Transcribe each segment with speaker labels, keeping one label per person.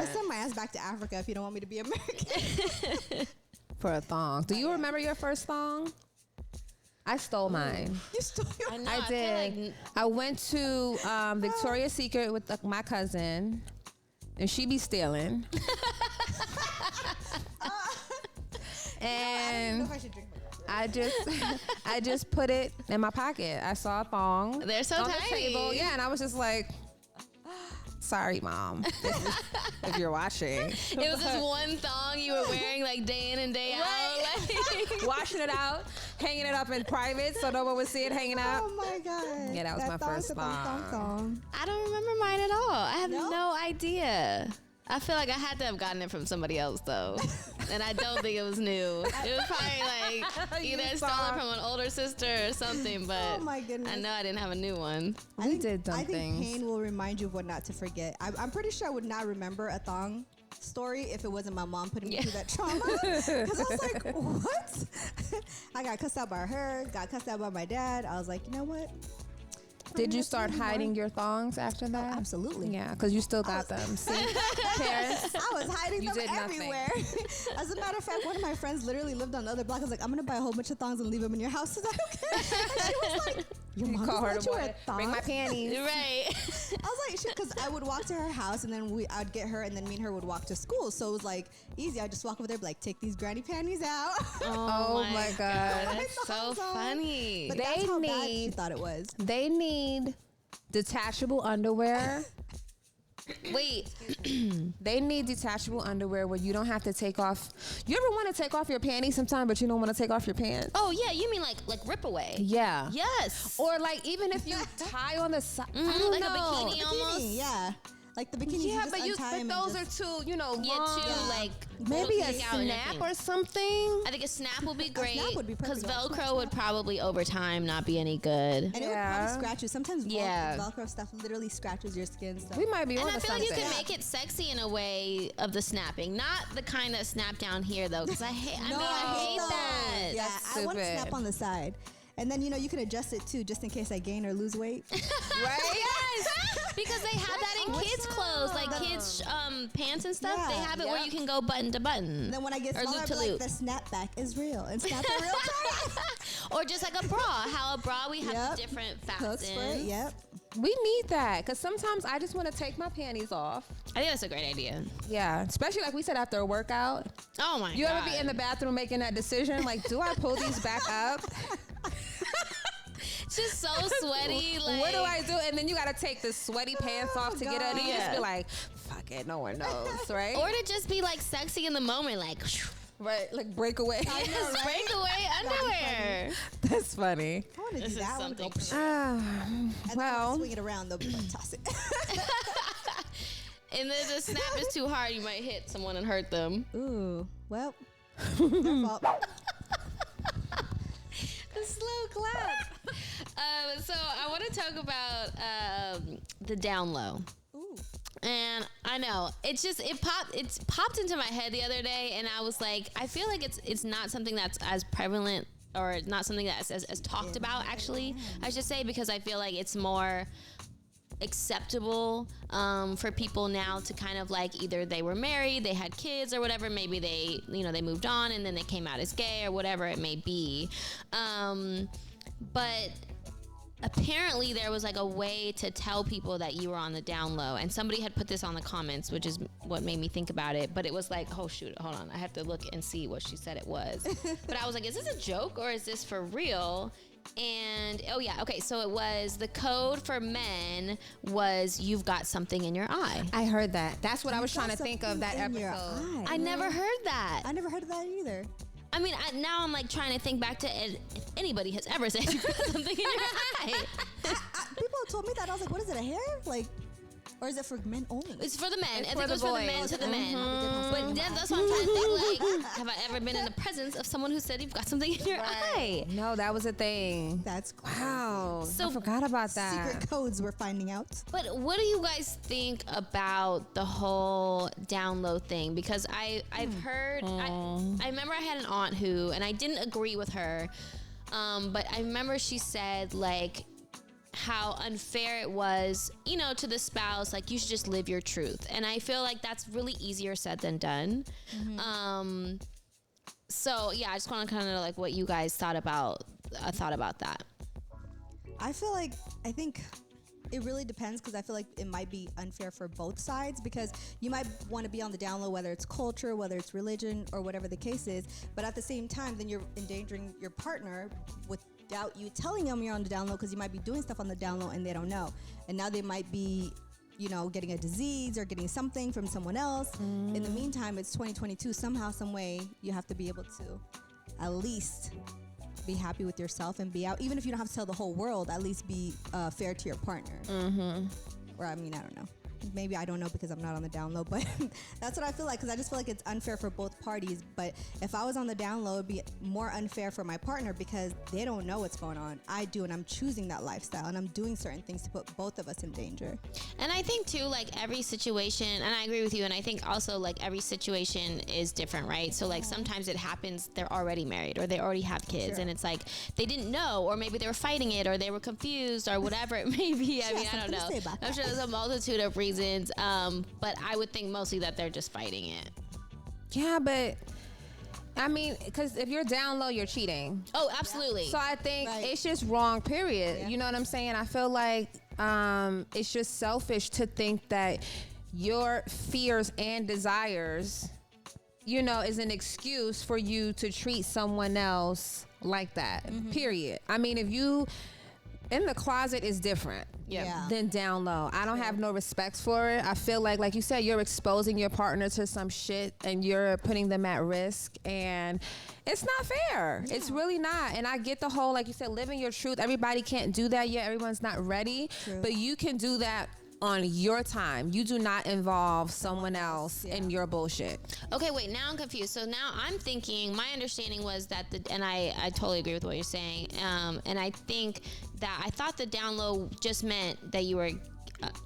Speaker 1: Just send my ass back to Africa if you don't want me to be American.
Speaker 2: For a thong. Do you remember your first thong? I stole mine.
Speaker 1: You stole your
Speaker 2: I did. I went to Victoria's Secret with my cousin, and she be stealing. And I just put it in my pocket. I saw a thong.
Speaker 3: They're so
Speaker 2: on
Speaker 3: tiny.
Speaker 2: the table. Yeah, and I was just like, sorry, Mom, if you're watching.
Speaker 3: It was this one thong you were wearing like day in and day out. Like,
Speaker 2: washing it out, hanging it up in private so no one would see it hanging out.
Speaker 1: Oh my God.
Speaker 2: Yeah, that was my first thong.
Speaker 3: I don't remember mine at all. I have no idea. I feel like I had to have gotten it from somebody else though. And I don't think it was new. It was probably like either stolen from an older sister or something, but
Speaker 1: oh my goodness.
Speaker 3: I know I didn't have a new one.
Speaker 2: I think
Speaker 1: pain will remind you of what not to forget. I'm pretty sure I would not remember a thong story if it wasn't my mom putting me through that trauma. Because I was like, what? I got cussed out by her, got cussed out by my dad. I was like, you know what?
Speaker 2: Did you start hiding your thongs after that?
Speaker 1: Oh, absolutely.
Speaker 2: Yeah, because you still got them. See, parents.
Speaker 1: I was hiding them everywhere. As a matter of fact, one of my friends literally lived on the other block. I was like, I'm going to buy a whole bunch of thongs and leave them in your house. Is that okay? And she was like, your mom
Speaker 2: call her
Speaker 1: let
Speaker 2: to
Speaker 1: you wear thongs?
Speaker 2: bring my panties.
Speaker 3: Right.
Speaker 1: I was like, because I would walk to her house and then I'd get her and then me and her would walk to school. So it was like easy. I'd just walk over there, be like, take these granny panties out.
Speaker 2: Oh my God.
Speaker 3: That's so funny.
Speaker 1: But that's how bad she thought it was.
Speaker 2: They need detachable underwear.
Speaker 3: Wait.
Speaker 2: They need detachable underwear where you don't have to take off. You ever want to take off your panties sometime, but you don't want to take off your pants?
Speaker 3: Oh yeah, you mean like rip away?
Speaker 2: Yeah.
Speaker 3: Yes.
Speaker 2: Or like even if you tie on the side,
Speaker 3: like a bikini almost.
Speaker 1: Yeah. Like the bikinis.
Speaker 2: Yeah,
Speaker 1: you
Speaker 2: but those are too, long.
Speaker 3: like
Speaker 2: maybe a snap or something.
Speaker 3: I think a snap would be great
Speaker 1: would be
Speaker 3: because
Speaker 1: perfect.
Speaker 3: Velcro would probably over time not be any good.
Speaker 1: And it would probably scratch you. Sometimes
Speaker 3: Yeah.
Speaker 1: Velcro stuff literally scratches your skin. Stuff.
Speaker 2: We might be
Speaker 3: And
Speaker 2: on
Speaker 3: I feel like you
Speaker 2: something.
Speaker 3: can make it sexy in a way of the snapping, not the kind of snap down here though, because I hate that.
Speaker 1: Yeah,
Speaker 2: That's
Speaker 1: I want to
Speaker 2: stupid.
Speaker 1: snap on the side. And then, you can adjust it too, just in case I gain or lose weight.
Speaker 3: Right? Yes. Because they have that in kids' clothes, like kids' pants and stuff.
Speaker 1: Yeah.
Speaker 3: They have it where you can go button to button.
Speaker 1: And then when I get
Speaker 3: or
Speaker 1: smaller,
Speaker 3: loop
Speaker 1: I'll
Speaker 3: to
Speaker 1: be like,
Speaker 3: loop.
Speaker 1: the snapback is real. And snap it real tight.
Speaker 3: Or just like a bra. How a bra, we have the different
Speaker 1: Hooks for it,
Speaker 3: fastens.
Speaker 2: We need that because sometimes I just want to take my panties off.
Speaker 3: I think that's a great idea.
Speaker 2: Yeah, especially like we said after a workout.
Speaker 3: Oh my God.
Speaker 2: You ever be in the bathroom making that decision? Like, do I pull these back up?
Speaker 3: It's just so sweaty. Like,
Speaker 2: What do I do? And then you got to take the sweaty pants off to get it. And you just be like, fuck it, no one knows, right?
Speaker 3: Or to just be like sexy in the moment, like,
Speaker 2: right, like breakaway.
Speaker 3: yes, breakaway underwear.
Speaker 2: That's funny.
Speaker 1: I want to do
Speaker 3: This is
Speaker 1: that. I wanna
Speaker 3: something.
Speaker 1: go, and then when I
Speaker 2: Well,
Speaker 1: swing it around, they'll be like, toss it.
Speaker 3: And then the snap is too hard, you might hit someone and hurt them.
Speaker 1: Ooh, well, their fault.
Speaker 3: A slow clap. So I want to talk about the down low.
Speaker 1: Ooh.
Speaker 3: And I know it's popped into my head the other day, and I was like, I feel like it's not something that's as prevalent or not something that's as talked about. Actually, I should say, because I feel like it's more acceptable for people now to kind of like either they were married, they had kids or whatever, maybe they they moved on and then they came out as gay or whatever it may be, but apparently there was like a way to tell people that you were on the down low, and somebody had put this on the comments, which is what made me think about it. But it was like, oh shoot, hold on, I have to look and see what she said it was. But I was like, is this a joke or is this for real? And oh yeah, okay, so it was the code for men was you've got something in your eye.
Speaker 2: I heard that. That's what I was trying to think of that episode.
Speaker 3: I never heard that.
Speaker 1: I never heard of that either.
Speaker 3: I mean, now I'm like trying to think back to if anybody has ever said you've got something in your eye.
Speaker 1: People told me that. I was like, what is it, a hair? Like, or is it for men only?
Speaker 3: It's for the men. I
Speaker 2: for
Speaker 3: think it
Speaker 2: the
Speaker 3: was for the
Speaker 2: boys.
Speaker 3: men to the men.
Speaker 1: Mhm.
Speaker 3: But then that's what I'm trying to think. Like, have I ever been in the presence of someone who said you've got something in your eye?
Speaker 2: No, that was a thing.
Speaker 1: That's cool.
Speaker 2: Wow.
Speaker 3: So
Speaker 2: I forgot about that.
Speaker 1: Secret codes we're finding out.
Speaker 3: But what do you guys think about the whole down low thing? Because I've heard, I remember I had an aunt who, and I didn't agree with her, but I remember she said like, how unfair it was, you know, to the spouse. Like, you should just live your truth. And I feel like that's really easier said than done. So yeah, I just want to kind of know like what you guys thought about that.
Speaker 1: I think it really depends, because I feel like it might be unfair for both sides, because you might want to be on the down low, whether it's culture, whether it's religion, or whatever the case is. But at the same time, then you're endangering your partner without you telling them you're on the down low, because you might be doing stuff on the down low and they don't know. And now they might be, you know, getting a disease or getting something from someone else. In the meantime, it's 2022. Somehow, some way, you have to be able to at least be happy with yourself and be out. Even if you don't have to tell the whole world, at least be fair to your partner. Or, I mean, I don't know. Maybe I don't know because I'm not on the down low, but that's what I feel like, because I just feel like it's unfair for both parties. But if I was on the down low, it'd be more unfair for my partner, because they don't know what's going on. I do, and I'm choosing that lifestyle, and I'm doing certain things to put both of us in danger.
Speaker 3: And I think too, like every situation, and I agree with you, and I think also like every situation is different, right? So like sometimes it happens, they're already married or they already have kids, and it's like they didn't know, or maybe they were fighting it, or they were confused, or whatever it may be. I mean, I don't know. I'm sure there's a multitude of reasons, but I would think mostly that they're just fighting it.
Speaker 2: Yeah, but I mean, because if you're down low, you're cheating.
Speaker 3: Oh, absolutely.
Speaker 2: So I think it's just wrong, period. You know what I'm saying? I feel like it's just selfish to think that your fears and desires, you know, is an excuse for you to treat someone else like that, period. I mean, if you in the closet is different than down low. I don't have no respect for it. I feel like you said, you're exposing your partner to some shit and you're putting them at risk, and it's not fair. It's really not. And I get the whole, like you said, living your truth. Everybody can't do that yet. Everyone's not ready, but you can do that on your time. You do not involve someone else in your bullshit.
Speaker 3: Okay, wait, now I'm confused. So now I'm thinking, my understanding was that and I totally agree with what you're saying. And I think that I thought the down low just meant that you were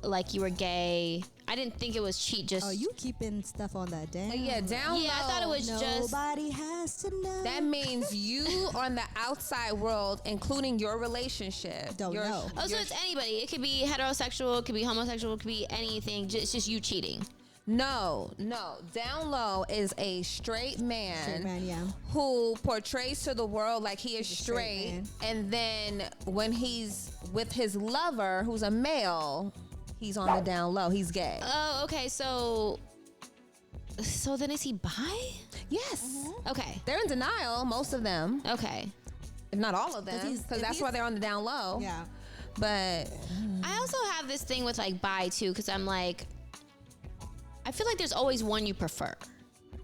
Speaker 3: like you were gay. I didn't think it was cheat. Just
Speaker 1: you keeping stuff on that down.
Speaker 2: Down low.
Speaker 3: Yeah, I thought it was
Speaker 1: nobody has to know.
Speaker 2: That means you on the outside world, including your relationship,
Speaker 1: don't know.
Speaker 3: Oh, so it's anybody. It could be heterosexual, it could be homosexual, it could be anything. It's just you cheating.
Speaker 2: No. Down low is a straight man, who portrays to the world like he is straight, and then when he's with his lover, who's a male, he's on the down low. He's gay.
Speaker 3: Oh, okay. So then is he bi?
Speaker 2: Yes.
Speaker 3: Okay.
Speaker 2: They're in denial, most of them.
Speaker 3: Okay.
Speaker 2: If not all of them, because that's why they're on the down low.
Speaker 1: Yeah.
Speaker 2: But
Speaker 3: I also have this thing with like bi too, because I'm like, I feel like there's always one you prefer.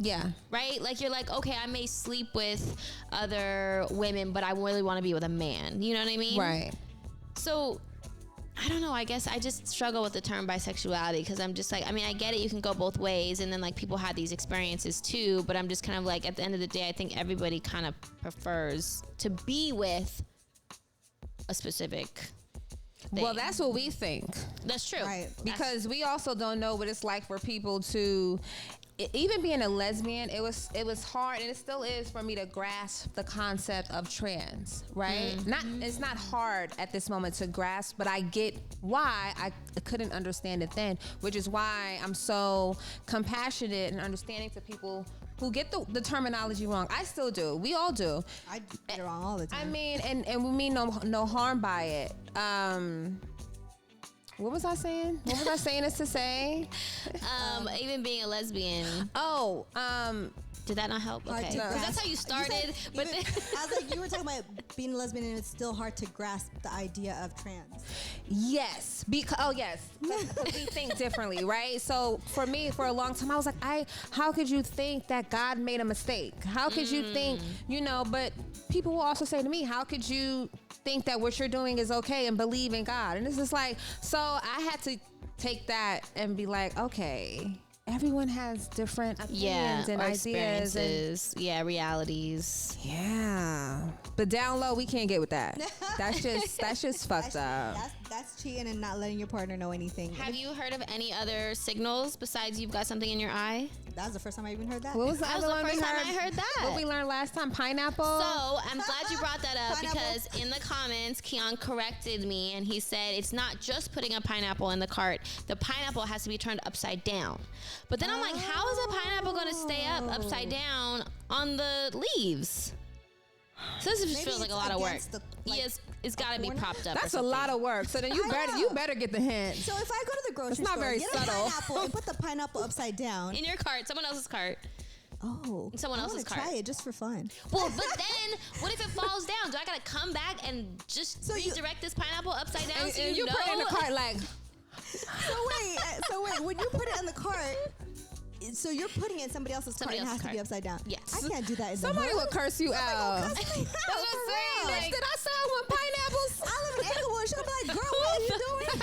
Speaker 2: Yeah.
Speaker 3: Right? Like you're like, okay, I may sleep with other women, but I really want to be with a man. You know what I mean?
Speaker 2: Right.
Speaker 3: So I don't know. I guess I just struggle with the term bisexuality, because I'm just like, I mean, I get it. You can go both ways. And then like people have these experiences too. But I'm just kind of like, at the end of the day, I think everybody kind of prefers to be with a specific thing.
Speaker 2: Well, that's what we think.
Speaker 3: That's true.
Speaker 1: Right.
Speaker 2: Because we also don't know what it's like for people to, even being a lesbian, it was hard, and it still is, for me to grasp the concept of trans, right? It's not hard at this moment to grasp, but I get why I couldn't understand it then, which is why I'm so compassionate and understanding to people who get the terminology wrong. I still do. We all do.
Speaker 1: I get it wrong all the time.
Speaker 2: I mean, and we mean no harm by it. What was I saying? What was I saying this to say?
Speaker 3: Even being a lesbian.
Speaker 2: Oh,
Speaker 3: did that not help? Okay. Because that's how you started.
Speaker 1: I was like, you were talking about being a lesbian, and it's still hard to grasp the idea of trans.
Speaker 2: Yes. Because we think differently, right? So for me, for a long time, I was like, how could you think that God made a mistake? How could you think, but people will also say to me, how could you think that what you're doing is okay and believe in God? And it's just like, so I had to take that and be like, okay, everyone has different opinions and ideas and realities. Yeah. But down low, we can't get with that. That's just fucked up.
Speaker 1: That's cheating and not letting your partner know anything.
Speaker 3: Have you heard of any other signals besides you've got something in your eye?
Speaker 1: That was the first time I even heard that.
Speaker 2: What was the
Speaker 3: That was
Speaker 2: other
Speaker 3: the
Speaker 2: one we
Speaker 3: first time
Speaker 2: heard?
Speaker 3: I heard that.
Speaker 2: What we learned last time? Pineapple.
Speaker 3: So I'm glad you brought that up
Speaker 1: Pineapple.
Speaker 3: because in the comments, Keon corrected me and he said it's not just putting a pineapple in the cart. The pineapple has to be turned upside down. But then I'm like, how is a pineapple going to stay up upside down on the leaves? So this just feels like a lot of work. Yes, it's got to be propped up.
Speaker 2: That's a lot of work. So then you better get the hint.
Speaker 1: So if I go to the grocery
Speaker 2: It's not
Speaker 1: store,
Speaker 2: very
Speaker 1: get
Speaker 2: subtle.
Speaker 1: a pineapple and put the pineapple upside down.
Speaker 3: in your cart, someone else's cart.
Speaker 1: Oh,
Speaker 3: Someone
Speaker 1: I
Speaker 3: else's
Speaker 1: wanna
Speaker 3: cart.
Speaker 1: try it just for fun.
Speaker 3: Well, but then what if it falls down? Do I gotta come back and just
Speaker 1: So you-
Speaker 3: redirect this pineapple upside down? So
Speaker 2: And
Speaker 3: you
Speaker 2: you
Speaker 3: know?
Speaker 2: put it in the cart like,
Speaker 1: So wait, when you put it in the cart, so you're putting it in somebody else's cart
Speaker 3: Somebody
Speaker 1: and it has
Speaker 3: else's
Speaker 1: to be
Speaker 3: cart.
Speaker 1: upside down.
Speaker 3: Yes.
Speaker 1: I can't do that. In
Speaker 2: somebody
Speaker 1: the
Speaker 2: will curse you out.
Speaker 1: That's what I'm
Speaker 2: That's what I'm saying. Bitch, did I sell one pineapples?
Speaker 1: I live in Englewood. She'll be like, girl, what are you doing?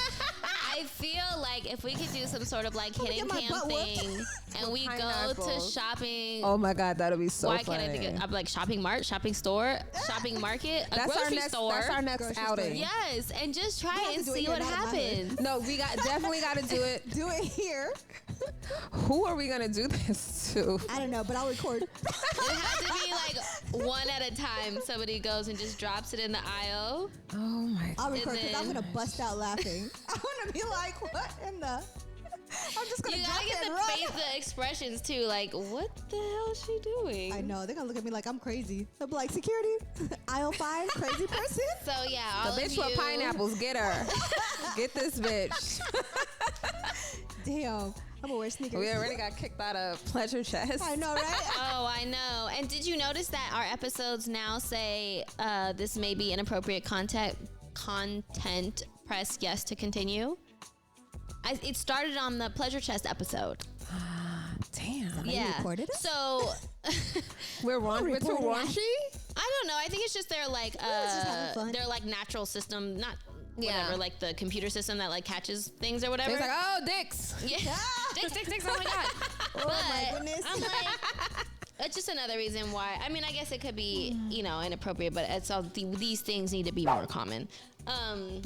Speaker 3: I feel like if we could do some sort of like
Speaker 1: me
Speaker 3: hidden
Speaker 1: get my
Speaker 3: cam
Speaker 1: butt whooped.
Speaker 3: thing and we go to
Speaker 2: Pineapples.
Speaker 3: shopping.
Speaker 2: Oh my God, that'll be so
Speaker 3: Why
Speaker 2: funny.
Speaker 3: can't I think of, I'm like shopping mart, shopping store, shopping market, a
Speaker 2: That's
Speaker 3: grocery
Speaker 2: our next.
Speaker 3: store.
Speaker 2: That's our next
Speaker 1: Grocery
Speaker 2: outing.
Speaker 1: store.
Speaker 3: Yes, and just try
Speaker 1: have
Speaker 3: it and
Speaker 1: to do it
Speaker 3: see
Speaker 1: here,
Speaker 3: what
Speaker 1: not in my hood.
Speaker 3: happens.
Speaker 2: No, we definitely got to do it.
Speaker 1: Do it here.
Speaker 2: Who are we gonna do this to?
Speaker 1: I don't know, but I'll record.
Speaker 3: It has to be like one at a time. Somebody goes and just drops it in the aisle.
Speaker 2: Oh my
Speaker 1: I'll
Speaker 2: God.
Speaker 1: record because I'm
Speaker 3: then-
Speaker 1: gonna bust out laughing. I want to be like, what in the? I'm just gonna
Speaker 3: You
Speaker 1: drop
Speaker 3: gotta
Speaker 1: it
Speaker 3: get
Speaker 1: and
Speaker 3: the
Speaker 1: run.
Speaker 3: face, the expressions too. Like, what the hell is she doing?
Speaker 1: I know they're gonna look at me like I'm crazy. They'll be like, security, aisle 5, crazy person.
Speaker 3: So yeah, all
Speaker 2: The
Speaker 3: of
Speaker 2: bitch
Speaker 3: you,
Speaker 2: with pineapples, get her. Get this bitch.
Speaker 1: Damn, I'm gonna wear sneakers.
Speaker 2: We already got kicked out of Pleasure Chest.
Speaker 1: I know, right?
Speaker 3: Oh, I know. And did you notice that our episodes now say this may be inappropriate content? Press yes to continue. It started on the Pleasure Chest episode.
Speaker 2: Damn.
Speaker 1: You recorded it?
Speaker 3: So
Speaker 2: We're wrong. We're too
Speaker 1: reported
Speaker 2: raunchy.
Speaker 3: I don't know. I think it's just their like
Speaker 1: just having fun.
Speaker 3: their like natural system, not whatever, like the computer system that like catches things or whatever.
Speaker 2: It's like, oh, dicks.
Speaker 3: Yeah. Dicks. Oh my god.
Speaker 1: Oh my goodness.
Speaker 3: I'm like, it's just another reason why. I mean, I guess it could be, inappropriate, but it's all these things need to be more common.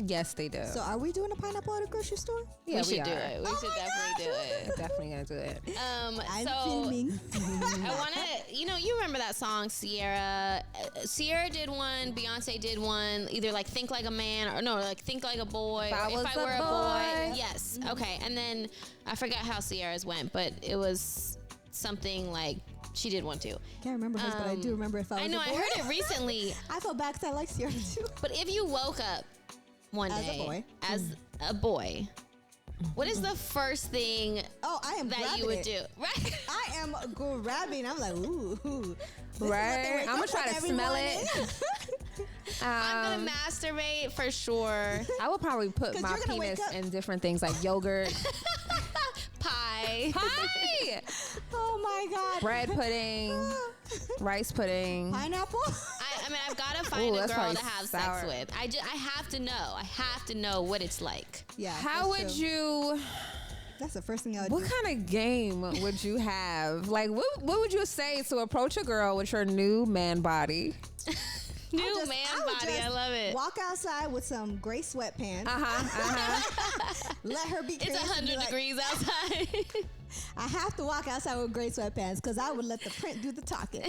Speaker 2: Yes, they do.
Speaker 1: So are we doing a pineapple at a grocery store?
Speaker 2: yeah,
Speaker 3: we should do
Speaker 2: are.
Speaker 3: it. We should definitely do it.
Speaker 2: Definitely gonna do it.
Speaker 1: I'm
Speaker 3: So
Speaker 1: filming.
Speaker 3: I want to, you remember that song Sierra? Sierra did one, Beyonce did one, either like Think Like a Man or no, like Think Like a Boy.
Speaker 2: If I
Speaker 3: or
Speaker 2: Was
Speaker 3: If I
Speaker 2: a
Speaker 3: Were a
Speaker 2: Boy.
Speaker 3: Boy. Yes. Okay. And then I forgot how Sierra's went, but it was something like she did one too.
Speaker 1: Can't remember hers, but I do remember if I was
Speaker 3: I know,
Speaker 1: a
Speaker 3: I
Speaker 1: boy.
Speaker 3: heard it recently.
Speaker 1: I felt bad because I like Sierra too.
Speaker 3: But if you woke up one
Speaker 1: As a
Speaker 3: day
Speaker 1: boy.
Speaker 3: as a boy, what is the first thing
Speaker 1: Oh, I am
Speaker 3: that
Speaker 1: grabbing
Speaker 3: you would
Speaker 1: it.
Speaker 3: do? Right?
Speaker 1: I am grabbing. I'm like, ooh. This is what they
Speaker 2: Right?
Speaker 1: wake
Speaker 2: I'm gonna
Speaker 1: up
Speaker 2: try
Speaker 1: with
Speaker 2: to
Speaker 1: every
Speaker 2: smell
Speaker 1: morning.
Speaker 2: it.
Speaker 3: I'm gonna masturbate for sure.
Speaker 2: I would probably put
Speaker 1: 'Cause
Speaker 2: my
Speaker 1: you're gonna wake
Speaker 2: penis
Speaker 1: up-
Speaker 2: in different things like yogurt,
Speaker 3: Pie.
Speaker 2: pie,
Speaker 1: Oh my god.
Speaker 2: bread pudding, rice pudding.
Speaker 1: Pineapple.
Speaker 3: I mean, I've got to find
Speaker 2: Ooh,
Speaker 3: a
Speaker 2: that's
Speaker 3: girl
Speaker 2: probably
Speaker 3: to have
Speaker 2: sour.
Speaker 3: sex with. I have to know. I have to know what it's like.
Speaker 1: Yeah.
Speaker 2: How
Speaker 1: that's
Speaker 2: would
Speaker 1: true.
Speaker 2: you?
Speaker 1: That's the first thing I would
Speaker 2: What
Speaker 1: do.
Speaker 2: kind of game would you have? Like, what would you say to approach a girl with your new man body?
Speaker 3: New
Speaker 1: I
Speaker 3: man
Speaker 1: would
Speaker 3: body.
Speaker 1: just
Speaker 3: I love it.
Speaker 1: Walk outside with some gray sweatpants. Let her be
Speaker 3: It's
Speaker 1: curious and be
Speaker 3: 100
Speaker 1: like,
Speaker 3: degrees outside.
Speaker 1: I have to walk outside with gray sweatpants because I would let the print do the talking.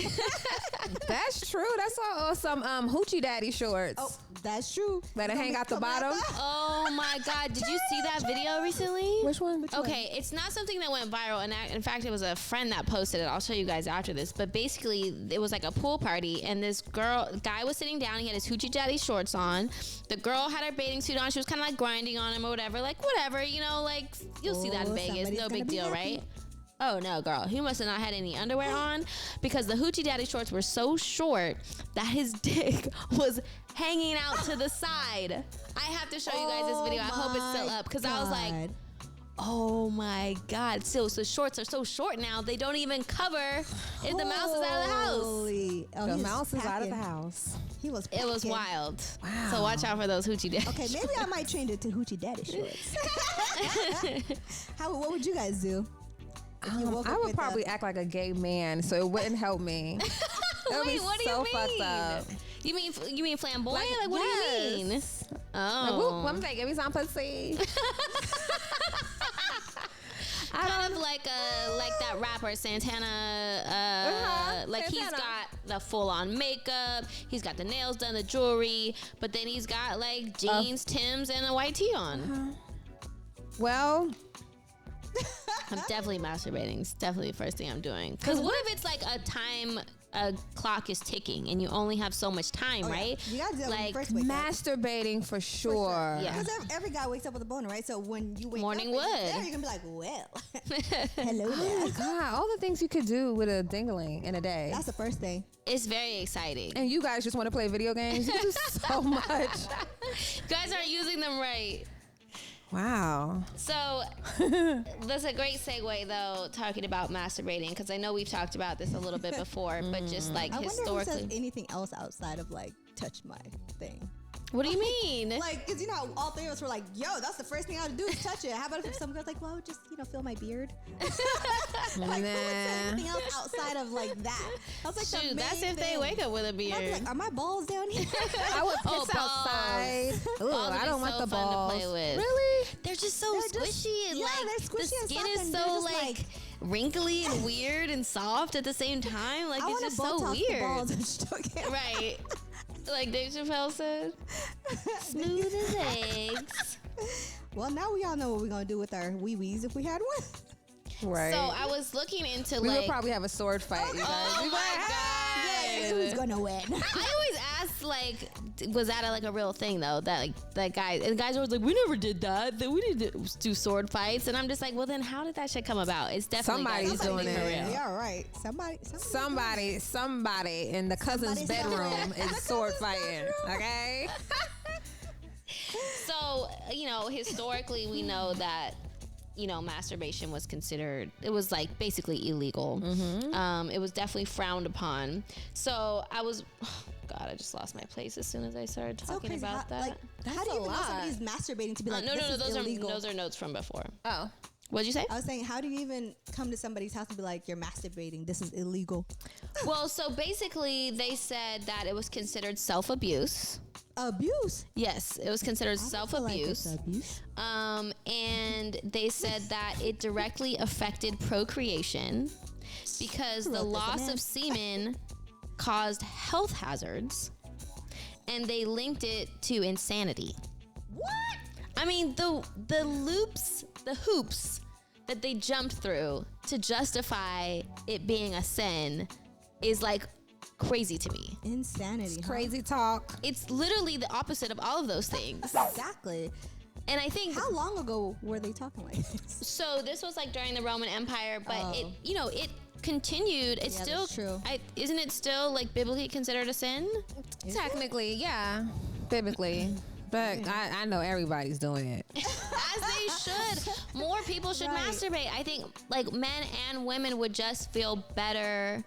Speaker 2: That's true. That's all some hoochie daddy shorts.
Speaker 1: Oh, that's true.
Speaker 2: Let it hang out the bottom.
Speaker 3: Oh my God. Did you see that video recently?
Speaker 2: Which one?
Speaker 3: Okay, it's not something that went viral, and in fact, it was a friend that posted it. I'll show you guys after this. But basically, it was like a pool party, and this guy was sitting down. He had his hoochie daddy shorts on. The girl had her bathing suit on. She was kind of like grinding on him or whatever. Like whatever, like you'll see that in
Speaker 1: Oh,
Speaker 3: Vegas.
Speaker 1: somebody's
Speaker 3: No
Speaker 1: gonna
Speaker 3: big
Speaker 1: be
Speaker 3: deal,
Speaker 1: happy.
Speaker 3: right? Oh no, girl. He must have not had any underwear on because the hoochie daddy shorts were so short that his dick was hanging out to the side. I have to show you guys this video. I hope it's still up because I was like, oh my God. So shorts are so short now, they don't even cover if the mouse is out of the house.
Speaker 1: Holy. Oh,
Speaker 2: The
Speaker 1: he was
Speaker 2: mouse is out of the
Speaker 1: packing.
Speaker 2: house.
Speaker 1: He was
Speaker 3: It was
Speaker 1: packing.
Speaker 3: wild.
Speaker 2: Wow.
Speaker 3: So watch out for those hoochie daddy.
Speaker 1: Okay, maybe I might change it to hoochie daddy shorts. What would you guys do? If you woke
Speaker 2: I
Speaker 1: up
Speaker 2: would
Speaker 1: with
Speaker 2: probably act like a gay man, so it wouldn't help me. That would be
Speaker 3: Wait, what do
Speaker 2: so
Speaker 3: you
Speaker 2: fucked
Speaker 3: mean?
Speaker 2: up.
Speaker 3: You mean flamboyant? Like what do you mean?
Speaker 2: Like, whoop, I'm like, give me some pussy.
Speaker 3: Kind of like that rapper Santana. Like Santana. He's got the full-on makeup, he's got the nails done, the jewelry, but then he's got like jeans, Timbs, and a white tee on.
Speaker 2: Well,
Speaker 3: I'm definitely masturbating. It's definitely the first thing I'm doing. Because what if it's like a clock is ticking and you only have so much time, right?
Speaker 1: Yeah. You gotta do that
Speaker 3: like
Speaker 1: when you first wake
Speaker 2: masturbating
Speaker 1: up.
Speaker 2: for sure.
Speaker 3: Yeah.
Speaker 1: Because every guy wakes up with a boner, right? So when you wake
Speaker 3: Morning
Speaker 1: up,
Speaker 3: wood.
Speaker 1: There, you're gonna be like, well, hello
Speaker 2: Oh
Speaker 1: there.
Speaker 2: my God, all the things you could do with a dingling in a day.
Speaker 1: That's the first thing.
Speaker 3: It's very exciting.
Speaker 2: And you guys just want to play video games? You do so much.
Speaker 3: You guys aren't using them right.
Speaker 2: Wow.
Speaker 3: So that's a great segue, though, talking about masturbating, because I know we've talked about this a little bit before, but just like
Speaker 1: I
Speaker 3: historically.
Speaker 1: wonder if he says anything else outside of like touch my thing.
Speaker 3: What do you mean?
Speaker 1: Like, because you know, how all three of us were like, yo, that's the first thing I would do is touch it. How about if some girl's like, well, just, feel my beard? Like, who would say anything else outside of like that? I was like,
Speaker 3: shoot, that's if they wake up with a beard.
Speaker 1: I'd be like, are my balls down here?
Speaker 2: I would piss outside. Ooh, I don't want the balls.
Speaker 3: To play with.
Speaker 2: Really?
Speaker 3: They're just so squishy. And
Speaker 1: they're squishy
Speaker 3: the
Speaker 1: and
Speaker 3: skin
Speaker 1: soft
Speaker 3: is
Speaker 1: and
Speaker 3: so
Speaker 1: they're just
Speaker 3: like wrinkly and weird and soft at the same time. Like,
Speaker 1: I
Speaker 3: it's just so
Speaker 1: Botox the
Speaker 3: weird.
Speaker 1: balls and just don't get
Speaker 3: Right. Like Dave Chappelle said, smooth as eggs.
Speaker 1: Well, now we all know what we're going to do with our wee-wees if we had one.
Speaker 2: Right.
Speaker 3: So I was looking into
Speaker 2: we
Speaker 3: like.
Speaker 2: would probably have a sword fight, you guys.
Speaker 3: Oh
Speaker 2: We'd be
Speaker 3: my
Speaker 2: like,
Speaker 3: God.
Speaker 1: Who's going to win?
Speaker 3: I always ask, like, was that like a real thing though? That like that guy and guys were like, we never did that. That we didn't do sword fights. And I'm just like, well, then how did that shit come about? It's definitely
Speaker 2: Somebody's doing
Speaker 3: for
Speaker 2: it.
Speaker 3: real.
Speaker 1: Yeah, right.
Speaker 2: Somebody in the cousin's bedroom is sword fighting. Okay.
Speaker 3: So, historically, we know that, masturbation was considered, it was like basically illegal. It was definitely frowned upon. So I was, God, I just lost my place as soon as I started talking about that.
Speaker 1: How do you even know somebody's masturbating to be like,
Speaker 3: no,
Speaker 1: those
Speaker 3: those are notes from before.
Speaker 2: Oh.
Speaker 3: What'd you say?
Speaker 1: I was saying, how do you even come to somebody's house and be like, you're masturbating? This is illegal.
Speaker 3: Well, so basically, they said that it was considered self-abuse.
Speaker 1: Abuse?
Speaker 3: Yes, it was considered self-abuse.
Speaker 1: Like abuse.
Speaker 3: And they said that it directly affected procreation because the loss of semen caused health hazards, and they linked it to insanity.
Speaker 1: What?
Speaker 3: I mean, the hoops that they jumped through to justify it being a sin is like crazy to me.
Speaker 1: Insanity.
Speaker 2: Crazy talk.
Speaker 3: It's literally the opposite of all of those things.
Speaker 1: Exactly.
Speaker 3: And I think
Speaker 1: how long ago were they talking like this?
Speaker 3: So this was like during the Roman Empire, but it continued. It's still
Speaker 1: true.
Speaker 3: Isn't it still like biblically considered a sin?
Speaker 2: Technically, yeah, biblically. But I know everybody's doing it.
Speaker 3: As they should. More people should masturbate. I think like men and women would just feel better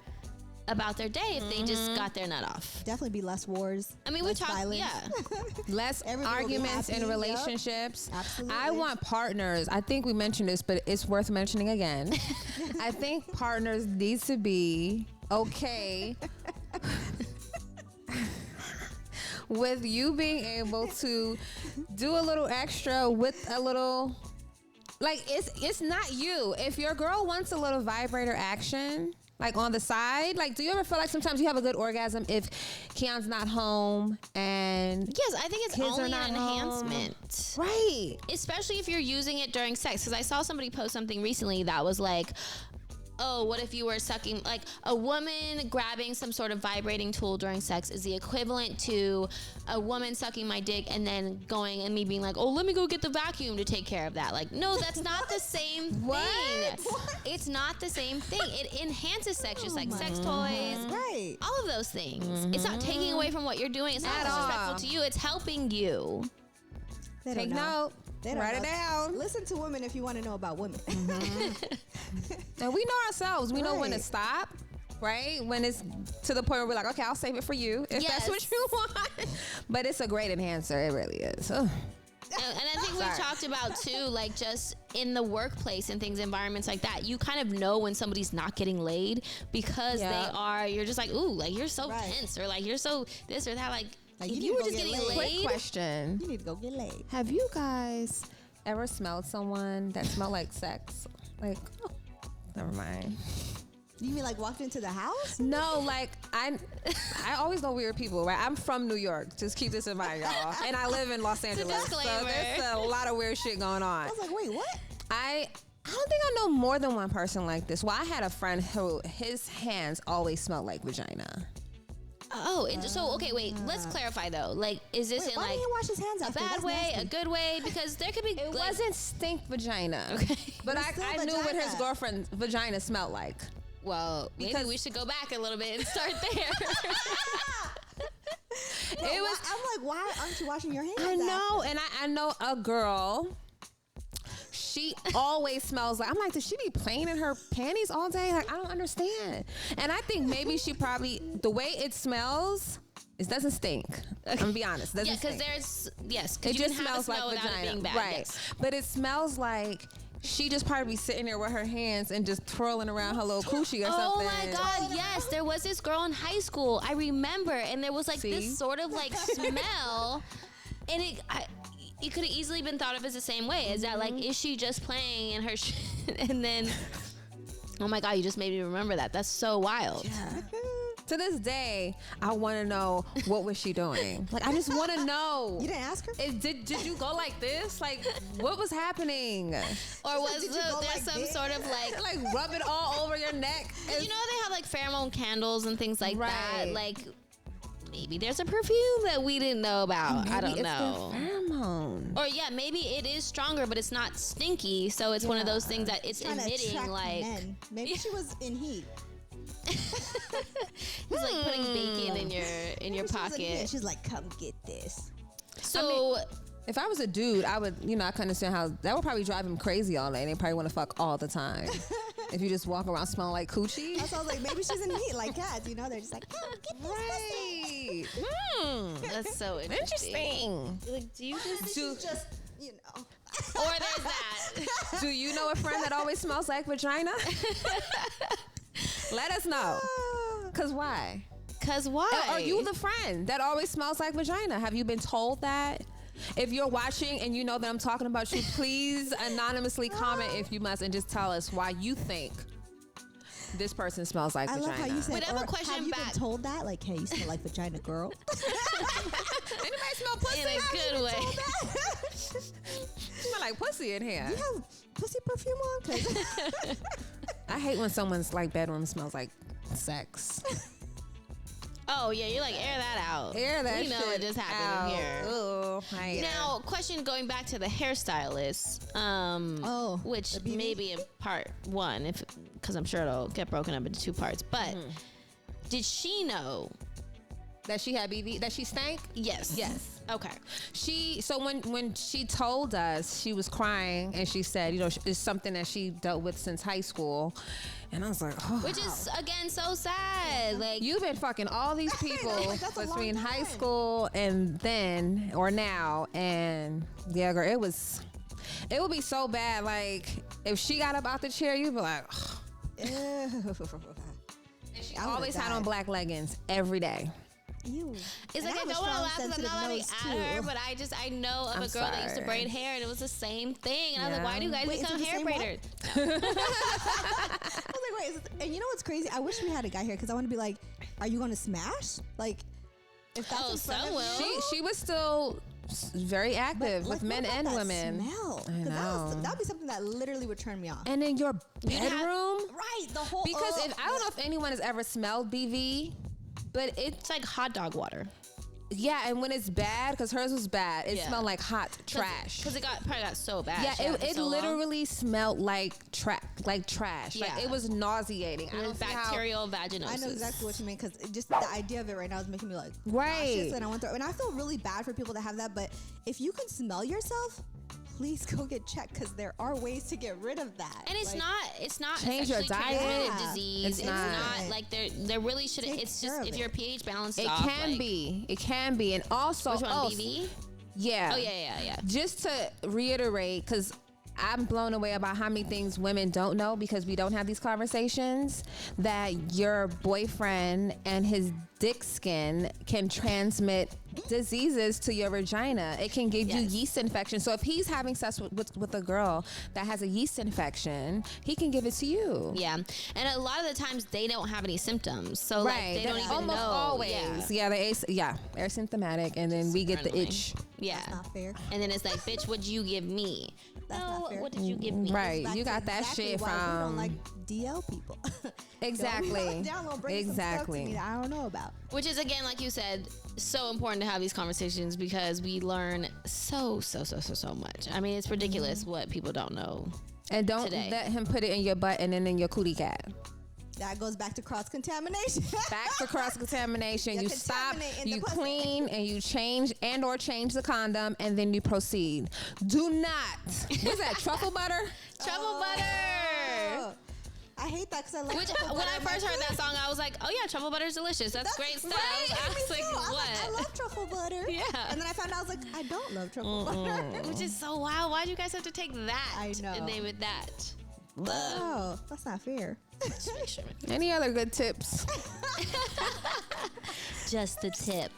Speaker 3: about their day if they just got their nut off.
Speaker 1: Definitely be less wars.
Speaker 3: I mean,
Speaker 1: less
Speaker 3: we talk,
Speaker 1: violence.
Speaker 2: Less arguments in relationships.
Speaker 1: Yep. Absolutely.
Speaker 2: I want partners. I think we mentioned this, but it's worth mentioning again. I think partners need to be okay with you being able to do a little extra with a little, like, it's not you. If your girl wants a little vibrator action, like on the side, like, do you ever feel like sometimes you have a good orgasm if Keon's not home and
Speaker 3: yes, I think it's only an enhancement,
Speaker 2: right?
Speaker 3: Especially if you're using it during sex. Because I saw somebody post something recently that was like, oh, what if you were sucking, like a woman grabbing some sort of vibrating tool during sex is the equivalent to a woman sucking my dick and then going and me being like, oh, let me go get the vacuum to take care of that. Like, no, that's not the same thing.
Speaker 2: What?
Speaker 3: It's not the same thing. It enhances sex, just like sex toys.
Speaker 1: Right.
Speaker 3: All of those things. It's not taking away from what you're doing. It's not disrespectful to you. It's helping you.
Speaker 2: Take note. Write it down.
Speaker 1: Listen to women if you want to know about women.
Speaker 2: And we know ourselves. We know when to stop, right? When it's to the point where we're like, okay, I'll save it for you if that's what you want. But it's a great enhancer. It really is. Ugh.
Speaker 3: And I think we've talked about too, like just in the workplace and things, environments like that, you kind of know when somebody's not getting laid because you're just like, ooh, like you're so tense, or like you're so this or that, like
Speaker 1: Like,
Speaker 3: if
Speaker 1: need
Speaker 3: you
Speaker 1: to
Speaker 3: were
Speaker 1: go
Speaker 3: just
Speaker 1: get
Speaker 3: getting
Speaker 1: laid.
Speaker 3: laid,
Speaker 2: Quick question.
Speaker 1: You need to go get laid.
Speaker 2: Have you guys ever smelled someone that smelled like sex? Like, never mind.
Speaker 1: You mean like walked into the house?
Speaker 2: No, like I always know weird people, right? I'm from New York. Just keep this in mind, y'all. And I live in Los Angeles, so
Speaker 3: disclaimer.
Speaker 2: there's a lot of weird shit going on.
Speaker 1: I was like, wait, what?
Speaker 2: I don't think I know more than one person like this. Well, I had a friend who his hands always smelled like vagina.
Speaker 3: Oh, and so okay, wait. Let's clarify though. Like, is this
Speaker 1: Wait,
Speaker 3: in
Speaker 1: why
Speaker 3: like
Speaker 1: didn't he wash his hands
Speaker 3: a
Speaker 1: after?
Speaker 3: bad
Speaker 1: That's
Speaker 3: way,
Speaker 1: nasty.
Speaker 3: a good way? Because there could be.
Speaker 2: It
Speaker 3: like,
Speaker 2: wasn't stink vagina.
Speaker 3: Okay.
Speaker 2: But
Speaker 1: It was still
Speaker 2: I knew what his
Speaker 1: vagina.
Speaker 2: girlfriend's vagina smelled like.
Speaker 3: Well, maybe
Speaker 2: Because-
Speaker 3: we should go back a little bit and start there.
Speaker 2: It was.
Speaker 1: I'm like, why aren't you washing your hands?
Speaker 2: I know, and I know a girl. She always smells like. I'm like, does she be playing in her panties all day? Like, I don't understand. And I think maybe she probably the way it smells. It doesn't stink. I'm gonna be honest. It doesn't
Speaker 3: Yeah, because
Speaker 2: stink.
Speaker 3: there's because
Speaker 2: It
Speaker 3: you
Speaker 2: just
Speaker 3: can have a
Speaker 2: smells like
Speaker 3: smell without
Speaker 2: vagina,
Speaker 3: it being bad.
Speaker 2: right?
Speaker 3: Yes.
Speaker 2: But it smells like she just probably be sitting there with her hands and just twirling around her little coochie or
Speaker 3: Oh
Speaker 2: something.
Speaker 3: my God! Yes, there was this girl in high school. I remember, and there was like
Speaker 2: See?
Speaker 3: this sort of like smell, and it could have easily been thought of as the same way. Is that like, is she just playing in her shit? And then, oh my God, you just made me remember that. That's so wild.
Speaker 2: To this day, I want to know what was she doing. Like, I just want to know.
Speaker 1: You didn't ask her?
Speaker 2: Did you go like this? Like, what was happening?
Speaker 3: Or was
Speaker 1: Did you go
Speaker 3: there
Speaker 1: like
Speaker 3: some
Speaker 1: this?
Speaker 3: sort of like?
Speaker 2: Like, rub it all over your neck.
Speaker 3: You know they have like pheromone candles and things like that.
Speaker 2: Right.
Speaker 3: Like maybe there's a perfume that we didn't know about. I don't
Speaker 2: Maybe it's
Speaker 3: know.
Speaker 2: the pheromone.
Speaker 3: Or yeah, maybe it is stronger, but it's not stinky. So it's one of those things that it's
Speaker 1: Trying to
Speaker 3: emitting
Speaker 1: attract
Speaker 3: like
Speaker 1: men. Maybe she was in heat.
Speaker 3: it's like putting bacon in your
Speaker 1: Maybe she was in heat
Speaker 3: pocket.
Speaker 1: and she's like, come get this.
Speaker 3: So
Speaker 2: If I was a dude, I would, I couldn't understand how that would probably drive him crazy all day. And they probably want to fuck all the time. If you just walk around smelling like coochie.
Speaker 1: So I was like, maybe she's in heat like cats. You know, they're just like, come get this.
Speaker 2: Right.
Speaker 3: that's so interesting.
Speaker 2: Interesting.
Speaker 3: Like, do you just
Speaker 2: Do,
Speaker 1: She's just, you know.
Speaker 3: or there's that?
Speaker 2: do you know a friend that always smells like vagina? Let us know. Cause why?
Speaker 3: Cause why?
Speaker 2: Are you the friend that always smells like vagina? Have you been told that? If you're watching and you know that I'm talking about you, please anonymously comment if you must and just tell us why you think this person smells like
Speaker 1: I
Speaker 2: vagina.
Speaker 1: love how you said,
Speaker 3: Wait, I have a
Speaker 1: or
Speaker 3: question
Speaker 1: have you
Speaker 3: back.
Speaker 1: been told that? Like, hey, you smell like vagina, girl.
Speaker 2: Anybody smell pussy?
Speaker 3: in a good way.
Speaker 2: Smell like pussy in here.
Speaker 1: You have pussy perfume on? 'Cause
Speaker 2: I hate when someone's like bedroom smells like sex.
Speaker 3: Oh yeah, you're like air that out.
Speaker 2: Air that
Speaker 3: We know
Speaker 2: shit
Speaker 3: it just happened in here.
Speaker 2: Ooh, I hate
Speaker 3: Now, question going back to the hairstylist, which
Speaker 1: the BB?
Speaker 3: may be in part one, because I'm sure it'll get broken up into two parts. But did she know?
Speaker 2: that she had BV, that she stank.
Speaker 3: Yes.
Speaker 2: Yes.
Speaker 3: Okay.
Speaker 2: So when she told us, she was crying and she said, it's something that she dealt with since high school, and I was like, oh.
Speaker 3: Which is again so sad. Like
Speaker 2: You've been fucking all these people
Speaker 1: That's a long
Speaker 2: between high
Speaker 1: time.
Speaker 2: school and then or now, and yeah, girl, it would be so bad. Like if she got up out the chair, you'd be like, oh.
Speaker 1: Ew.
Speaker 2: She
Speaker 1: I would've
Speaker 2: always had on
Speaker 1: died.
Speaker 2: black leggings every day.
Speaker 1: Ew.
Speaker 3: it's
Speaker 1: And
Speaker 3: like I
Speaker 1: have a
Speaker 3: don't want to
Speaker 1: strong,
Speaker 3: laugh because I'm
Speaker 1: sensitive
Speaker 3: not laughing
Speaker 1: nose,
Speaker 3: at her,
Speaker 1: too.
Speaker 3: but I know of
Speaker 2: I'm
Speaker 3: a girl that used to
Speaker 2: sorry.
Speaker 3: braid hair, and it was the same thing. And I was like,
Speaker 2: Yeah.
Speaker 3: why do you guys
Speaker 1: Wait, is
Speaker 3: become
Speaker 1: it the
Speaker 3: hair
Speaker 1: same one?
Speaker 3: braiders?
Speaker 1: I was like, wait, and you know what's crazy? I wish we had a guy here because I want to be like, are you going to smash? Like, if that's
Speaker 3: Oh,
Speaker 1: in front
Speaker 3: some
Speaker 1: of
Speaker 3: will.
Speaker 1: you?
Speaker 2: She was still very active
Speaker 1: Like,
Speaker 2: with men
Speaker 1: what about
Speaker 2: and
Speaker 1: that
Speaker 2: women.
Speaker 1: Smell? 'Cause
Speaker 2: I know.
Speaker 1: That would be something that literally would turn me off.
Speaker 2: And in your
Speaker 3: You'd have-
Speaker 2: bedroom,
Speaker 1: Right, the whole
Speaker 2: because I don't know if anyone has ever smelled BV, but
Speaker 3: It's like hot dog water.
Speaker 2: yeah, and when it's bad, because hers was bad, it
Speaker 3: Yeah.
Speaker 2: smelled like hot trash.
Speaker 3: Because it probably got so bad.
Speaker 2: Yeah,
Speaker 3: She had
Speaker 2: it
Speaker 3: so long.
Speaker 2: literally smelled like trash.
Speaker 3: Yeah.
Speaker 2: Like it was nauseating. I
Speaker 3: It
Speaker 2: don't
Speaker 3: was
Speaker 2: see how-
Speaker 3: bacterial vaginosis.
Speaker 1: I know exactly what you mean because just the idea of it right now is making me like
Speaker 2: Right.
Speaker 1: nauseous, and I want to. And I feel really bad for people that have that. But if you can smell yourself, please go get checked because there are ways to get rid of that.
Speaker 3: And it's
Speaker 1: Like,
Speaker 3: not
Speaker 2: Change
Speaker 3: a
Speaker 2: your
Speaker 3: sexually
Speaker 2: diet.
Speaker 3: transmitted
Speaker 1: Yeah.
Speaker 3: disease.
Speaker 2: It's
Speaker 3: It's
Speaker 2: not.
Speaker 3: not like there really shouldn't.
Speaker 1: Take
Speaker 3: It's
Speaker 1: care
Speaker 3: just
Speaker 1: of
Speaker 3: if
Speaker 1: it.
Speaker 3: your pH balanced
Speaker 2: It
Speaker 3: off.
Speaker 2: can
Speaker 3: like,
Speaker 2: be. It can be. And also,
Speaker 3: Which one, BV?
Speaker 2: Yeah.
Speaker 3: Oh yeah.
Speaker 2: Just to reiterate, because I'm blown away about how many things women don't know because we don't have these conversations, that your boyfriend and his dick skin can transmit diseases to your vagina. It can give you yeast infection. So if he's having sex with a girl that has a yeast infection, he can give it to you.
Speaker 3: Yeah. And a lot of the times they don't have any symptoms. So like they don't even
Speaker 2: almost
Speaker 3: know.
Speaker 2: Always. Yeah, they're asymptomatic, and then we get the itch.
Speaker 3: Yeah.
Speaker 1: That's not fair.
Speaker 3: And then it's like, bitch, what'd you give me?
Speaker 1: That's not fair.
Speaker 3: What did you give me?
Speaker 2: Right.
Speaker 1: Back
Speaker 2: You
Speaker 1: to
Speaker 2: got that
Speaker 1: exactly
Speaker 2: shit
Speaker 1: why
Speaker 2: from...
Speaker 1: we don't like DL people.
Speaker 2: Exactly.
Speaker 1: Download, bring some stuff to me that I don't know about.
Speaker 3: Which is, again, like you said, so important to have these conversations because we learn so much. I mean, it's ridiculous what people don't know.
Speaker 2: And don't
Speaker 3: today.
Speaker 2: let him put it in your butt and then in your cootie cat.
Speaker 1: That goes back to cross-contamination.
Speaker 2: Back to cross-contamination. You stop,
Speaker 1: contaminate in
Speaker 2: you
Speaker 1: the pussy.
Speaker 2: clean, and you change or change the condom, and then you proceed. Do not. What's that, truffle butter?
Speaker 3: Truffle butter!
Speaker 1: I hate that because I love
Speaker 3: Which,
Speaker 1: truffle
Speaker 3: when
Speaker 1: butter.
Speaker 3: I first heard that song, I was like, oh yeah, truffle butter is delicious. That's great stuff.
Speaker 1: Right?
Speaker 3: I was
Speaker 1: Me
Speaker 3: like,
Speaker 1: too.
Speaker 3: what?
Speaker 1: I love truffle butter.
Speaker 3: Yeah.
Speaker 1: And then I found out, I was like, I don't love truffle butter.
Speaker 3: Which is so wild. Why do you guys have to take that
Speaker 1: I know.
Speaker 3: and name it that?
Speaker 1: Oh, that's not fair.
Speaker 2: Any other good tips?
Speaker 3: Just the tip.